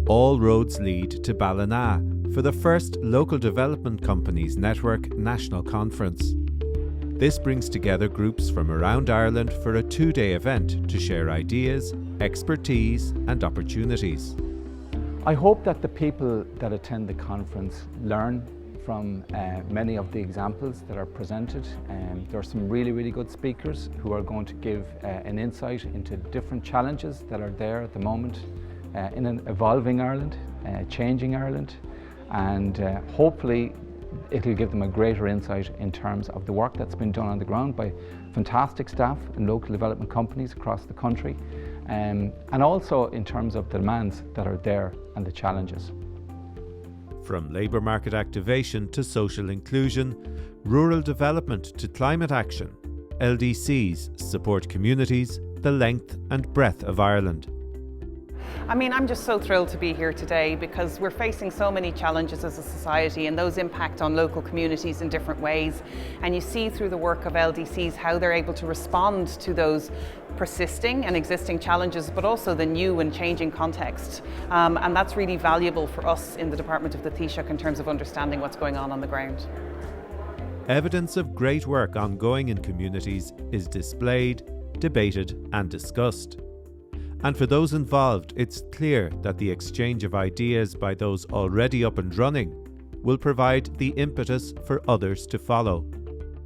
all roads lead to Ballina for the first Local Development Companies Network National Conference. This brings together groups from around Ireland for a 2-day event to share ideas, expertise and opportunities. I hope that the people that attend the conference learn from many of the examples that are presented. There are some really good speakers who are going to give an insight into different challenges that are there at the moment in an evolving Ireland, changing Ireland, and hopefully it'll give them a greater insight in terms of the work that's been done on the ground by fantastic staff and local development companies across the country, and also in terms of the demands that are there and the challenges. From labour market activation to social inclusion, rural development to climate action, LDCs support communities the length and breadth of Ireland. I'm just so thrilled to be here today because we're facing so many challenges as a society and those impact on local communities in different ways. And you see through the work of LDCs how they're able to respond to those persisting and existing challenges, but also the new and changing context. And that's really valuable for us in the Department of the Taoiseach in terms of understanding what's going on the ground. Evidence of great work ongoing in communities is displayed, debated and discussed. And for those involved, it's clear that the exchange of ideas by those already up and running will provide the impetus for others to follow.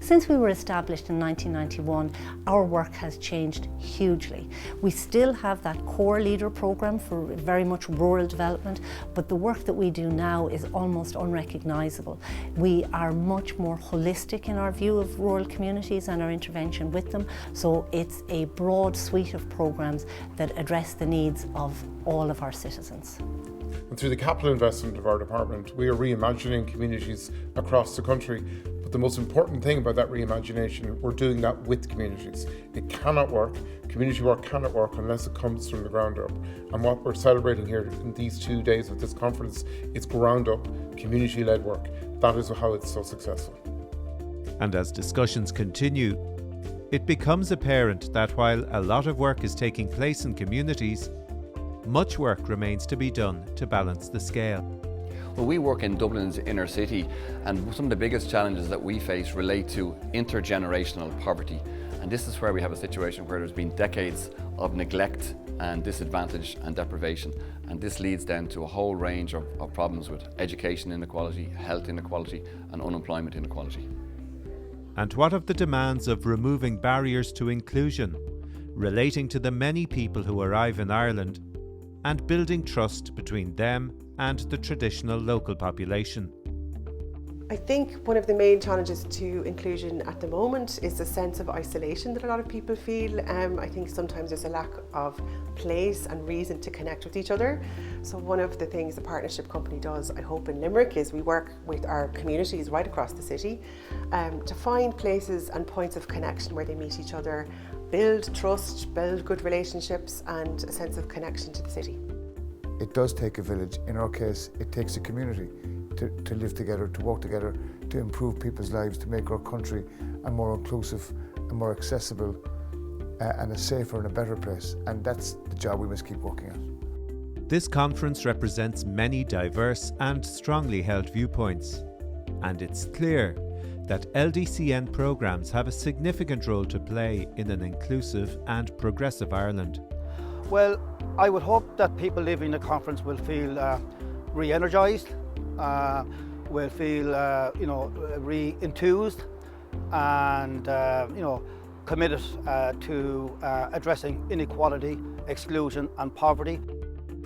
Since we were established in 1991, our work has changed hugely. We still have that core leader programme for very much rural development, but the work that we do now is almost unrecognisable. We are much more holistic in our view of rural communities and our intervention with them, so it's a broad suite of programmes that address the needs of all of our citizens. And through the capital investment of our department, we are reimagining communities across the country. But the most important thing about that reimagination, we're doing that with communities. It cannot work, community work cannot work unless it comes from the ground up. And what we're celebrating here in these 2 days of this conference is ground up, community-led work. That is how it's so successful. And as discussions continue, it becomes apparent that while a lot of work is taking place in communities, much work remains to be done to balance the scale. Well, we work in Dublin's inner city, and some of the biggest challenges that we face relate to intergenerational poverty. And this is where we have a situation where there's been decades of neglect and disadvantage and deprivation. And this leads then to a whole range of problems with education inequality, health inequality and unemployment inequality. And what of the demands of removing barriers to inclusion, relating to the many people who arrive in Ireland and building trust between them and the traditional local population? I think one of the main challenges to inclusion at the moment is the sense of isolation that a lot of people feel. I think sometimes there's a lack of place and reason to connect with each other. So one of the things the partnership company does, I hope, in Limerick is we work with our communities right across the city to find places and points of connection where they meet each other, build trust, build good relationships and a sense of connection to the city. It does take a village. In our case, it takes a community to live together, to work together, to improve people's lives, to make our country a more inclusive, a more accessible, and a safer and a better place. And that's the job we must keep working at. This conference represents many diverse and strongly held viewpoints. And it's clear that LDCN programmes have a significant role to play in an inclusive and progressive Ireland. Well, I would hope that people leaving the conference will feel re-energised, will feel re-enthused and committed to addressing inequality, exclusion and poverty.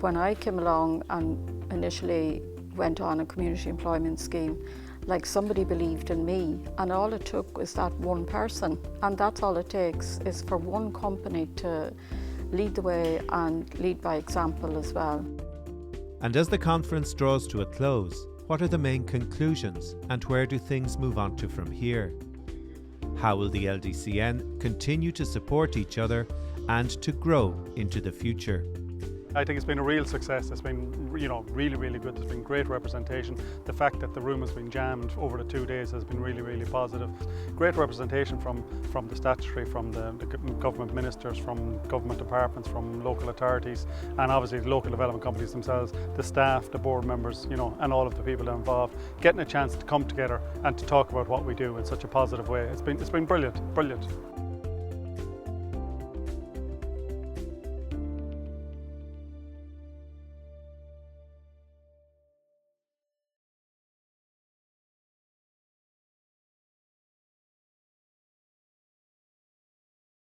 When I came along and initially went on a community employment scheme, like somebody believed in me, and all it took was that one person, and that's all it takes is for one company to lead the way and lead by example as well. And as the conference draws to a close, what are the main conclusions and where do things move on to from here? How will the LDCN continue to support each other and to grow into the future? I think it's been a real success. It's been, really, really good. There's been great representation. The fact that the room has been jammed over the 2 days has been really, really positive. Great representation from the statutory, from the government ministers, from government departments, from local authorities, and obviously the local development companies themselves, the staff, the board members, and all of the people involved, getting a chance to come together and to talk about what we do in such a positive way. It's been brilliant, brilliant.